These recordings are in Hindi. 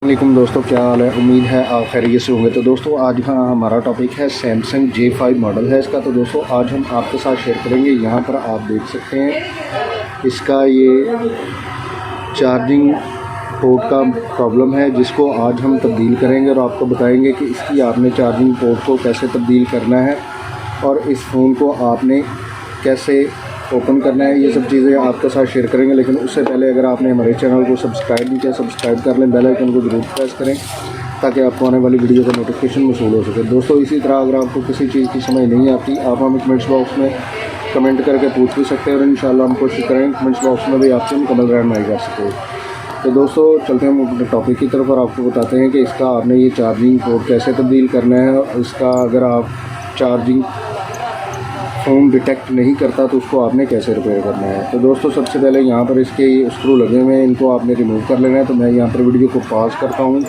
वालेकुम दोस्तों, क्या हाल है। उम्मीद है आप खैरियत से होंगे। तो दोस्तों आज हमारा टॉपिक है सैमसंग J5 मॉडल है इसका। तो दोस्तों आज हम आपके साथ शेयर करेंगे। यहाँ पर आप देख सकते हैं इसका ये चार्जिंग पोर्ट का प्रॉब्लम है, जिसको आज हम तब्दील करेंगे और आपको बताएंगे कि इसकी आपने चार्जिंग पोर्ट को कैसे तब्दील करना है और इस फ़ोन को आपने कैसे ओपन करना है। ये सब चीज़ें आपके साथ शेयर करेंगे। लेकिन उससे पहले अगर आपने हमारे चैनल को सब्सक्राइब नहीं किया, सब्सक्राइब कर लें, बेल आइकन को ज़रूर प्रेस करें ताकि आपको आने वाली वीडियो का नोटिफिकेशन मौसूल हो सके। दोस्तों इसी तरह अगर आपको किसी चीज़ की समझ नहीं आती, आप हमें कमेंट्स बॉक्स में कमेंट करके पूछ भी सकते हैं और इंशाल्लाह हम कोशिश करेंगे कमेंट्स बॉक्स में भी आपसे मुकम्मल रहनुमाई कर सकें। तो दोस्तों चलते हैं हम अपने टॉपिक की तरफ और आपको बताते हैं कि इसका आपने ये चार्जिंग पोर्ट कैसे तब्दील करना है। और इसका अगर आप चार्जिंग फ़ोन डिटेक्ट नहीं करता तो उसको आपने कैसे रिपेयर करना है। तो दोस्तों सबसे पहले यहाँ पर इसके स्क्रू लगे हुए हैं, इनको आपने रिमूव कर लेना है। तो मैं यहाँ पर वीडियो को पॉज करता हूँ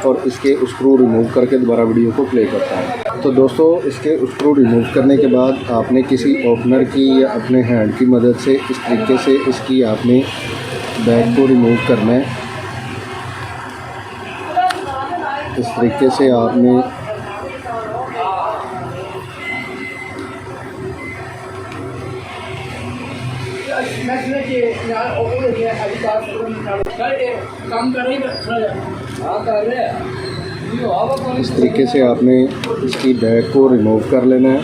और इसके स्क्रू रिमूव करके दोबारा वीडियो को प्ले करता हूँ। तो दोस्तों इसके स्क्रू रिमूव करने के बाद आपने किसी ओपनर की या अपने हैंड की मदद से इस तरीके से इसकी आपने बैग को रिमूव करना है। इस तरीके से आपने इस तरीके से आपने इसकी बैग को रिमूव कर लेना है।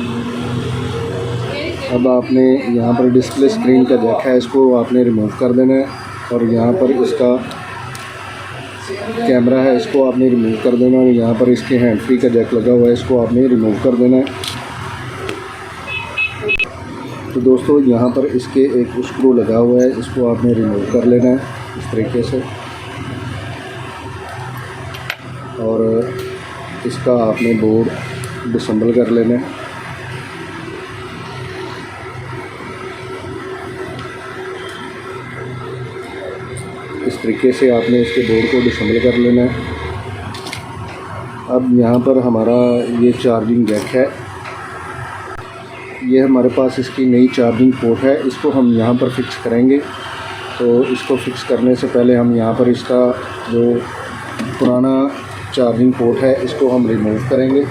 अब आपने यहाँ पर डिस्प्ले स्क्रीन का जैक है, इसको आपने रिमूव कर देना है। और यहाँ पर इसका कैमरा है, इसको आपने रिमूव कर देना है। और यहाँ पर इसके हैंड फ्री का जैक लगा हुआ है, इसको आपने रिमूव कर देना है। तो दोस्तों यहाँ पर इसके एक स्क्रू लगा हुआ है, इसको आपने रिमूव कर लेना है इस तरीके से। और इसका आपने बोर्ड डिसेंबल कर लेना है। इस तरीके से आपने इसके बोर्ड को डिसेंबल कर लेना है। अब यहाँ पर हमारा ये चार्जिंग जैक है, ये हमारे पास इसकी नई चार्जिंग पोर्ट है, इसको हम यहाँ पर फिक्स करेंगे। तो इसको फिक्स करने से पहले हम यहाँ पर इसका जो पुराना चार्जिंग पोर्ट है इसको हम रिमूव करेंगे।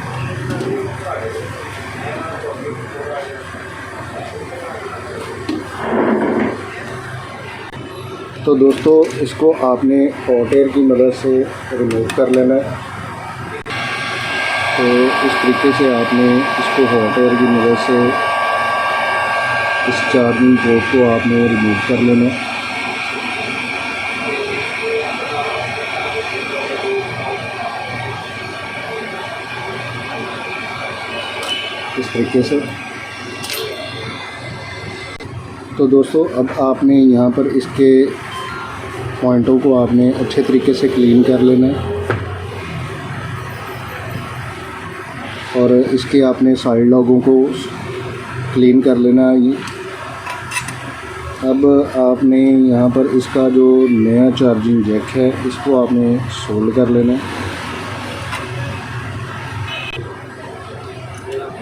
तो दोस्तों इसको आपने हॉट एयर की मदद से रिमूव कर लेना है। तो इस तरीके से आपने इसको हॉट एयर की मदद से इस चार्जिंग पोर्ट को आपने रिमूव कर लेना है। इस तरीके से। तो दोस्तों अब आपने यहाँ पर इसके पॉइंटों को आपने अच्छे तरीके से क्लीन कर लेना है और इसके आपने साइड लॉगों को क्लीन कर लेना है। अब आपने यहाँ पर इसका जो नया चार्जिंग जैक है इसको आपने सोल्ड कर लेना है।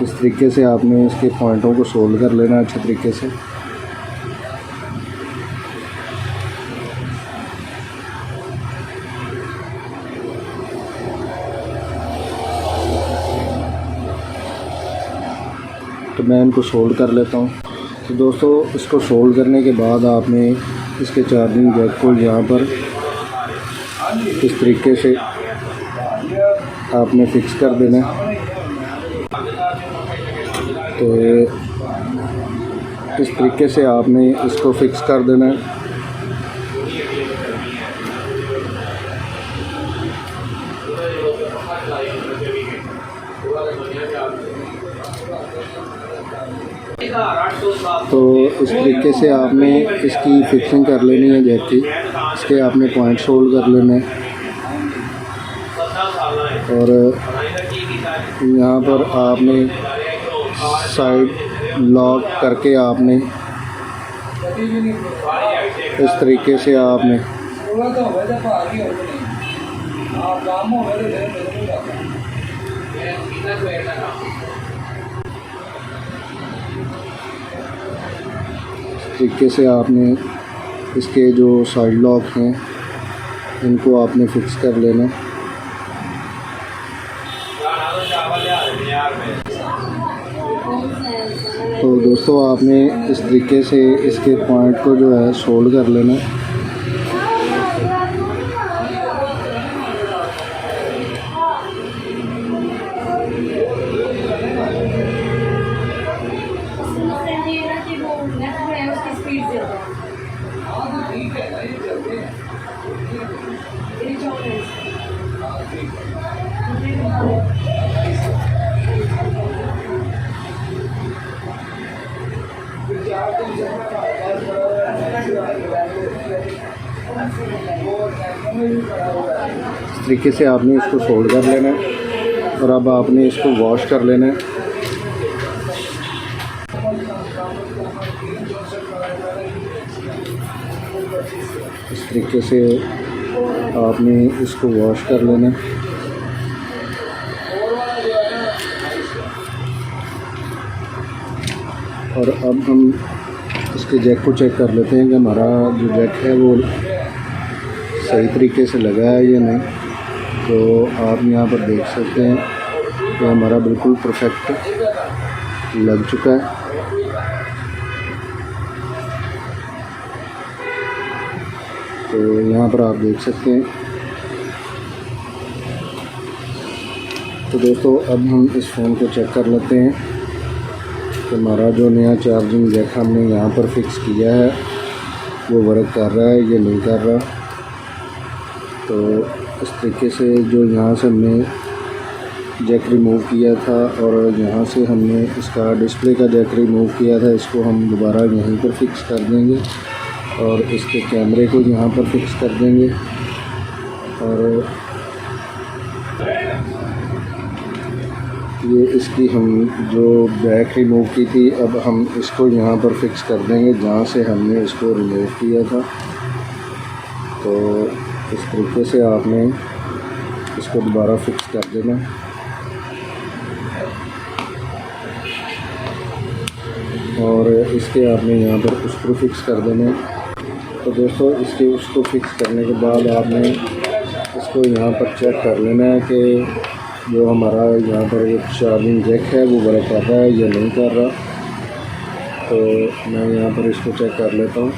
इस तरीके से आपने इसके पॉइंटों को सोल्ड कर लेना अच्छे तरीके से। तो मैं इनको सोल्ड कर लेता हूँ। तो दोस्तों इसको सोल्ड करने के बाद आपने इसके चार्जिंग जैक को यहाँ पर इस तरीके से आपने फिक्स कर देना है। तो इस तरीके से आपने इसको फिक्स कर देना है। तो इस तरीके से आपने इसकी फिक्सिंग कर लेनी है जैक की। इसके आपने पॉइंट सोल्ड कर लेने और यहाँ पर आपने साइड लॉक करके आपने इस तरीके से आपने तरीके से आपने इसके जो साइड लॉक हैं इनको आपने फिक्स कर लेना। तो दोस्तों आपने इस तरीके से इसके पॉइंट को जो है सोल्ड कर लेना है। इस तरीके से आपने इसको सोल्ड कर लेना है और अब आपने इसको वॉश कर लेना है। इस तरीके से आपने इसको वॉश कर लेना है। और अब हम इसके जैक को चेक कर लेते हैं कि हमारा जो जैक है वो सही तरीके से लगा है या नहीं। तो आप यहाँ पर देख सकते हैं कि हमारा बिल्कुल परफेक्ट लग चुका है। तो यहाँ पर आप देख सकते हैं। तो दोस्तों अब हम इस फ़ोन को चेक कर लेते हैं कि हमारा जो नया चार्जिंग जैक हमने यहाँ पर फिक्स किया है वो वर्क कर रहा है या नहीं कर रहा। तो इस तरीके से जो यहाँ से हमने जैक रिमूव किया था और यहाँ से हमने इसका डिस्प्ले का जैक रिमूव किया था, इसको हम दोबारा यहीं पर फिक्स कर देंगे और इसके कैमरे को यहाँ पर फिक्स कर देंगे। और ये इसकी हम जो बैक रिमूव की थी अब हम इसको यहाँ पर फिक्स कर देंगे जहाँ से हमने इसको रिमूव किया था। तो इस तरीके से आपने इसको दोबारा फिक्स कर देना। और इसके आपने यहाँ पर उसको फिक्स कर देना। तो दोस्तों इसके उसको फिक्स करने के बाद आपने इसको यहाँ पर चेक कर लेना है कि जो हमारा यहाँ पर एक चार्जिंग जैक है वो वर्क कर रहा है या नहीं कर रहा। तो मैं यहाँ पर इसको चेक कर लेता हूँ।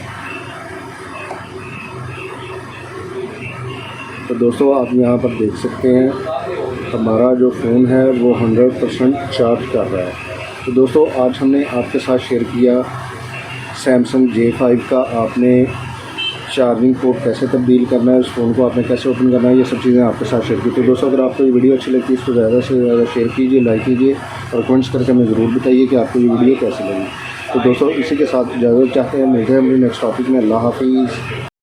तो दोस्तों आप यहाँ पर देख सकते हैं हमारा जो फ़ोन है वो 100% चार्ज कर रहा है। तो दोस्तों आज हमने आपके साथ शेयर किया सैमसंग J5 का आपने चार्जिंग पोर्ट कैसे तब्दील करना है, उस फ़ोन को आपने कैसे ओपन करना है, ये सब चीज़ें आपके साथ शेयर की। तो दोस्तों अगर आपको ये वीडियो अच्छी लगती है इसको ज़्यादा से ज़्यादा शेयर कीजिए, लाइक कीजिए और कमेंट्स करके हमें ज़रूर बताइए कि आपको ये वीडियो कैसी लगी। तो दोस्तों इसी के साथ इजाज़त चाहते हैं, मिलते हैं अपने नेक्स्ट टॉपिक में। अल्लाह हाफिज़।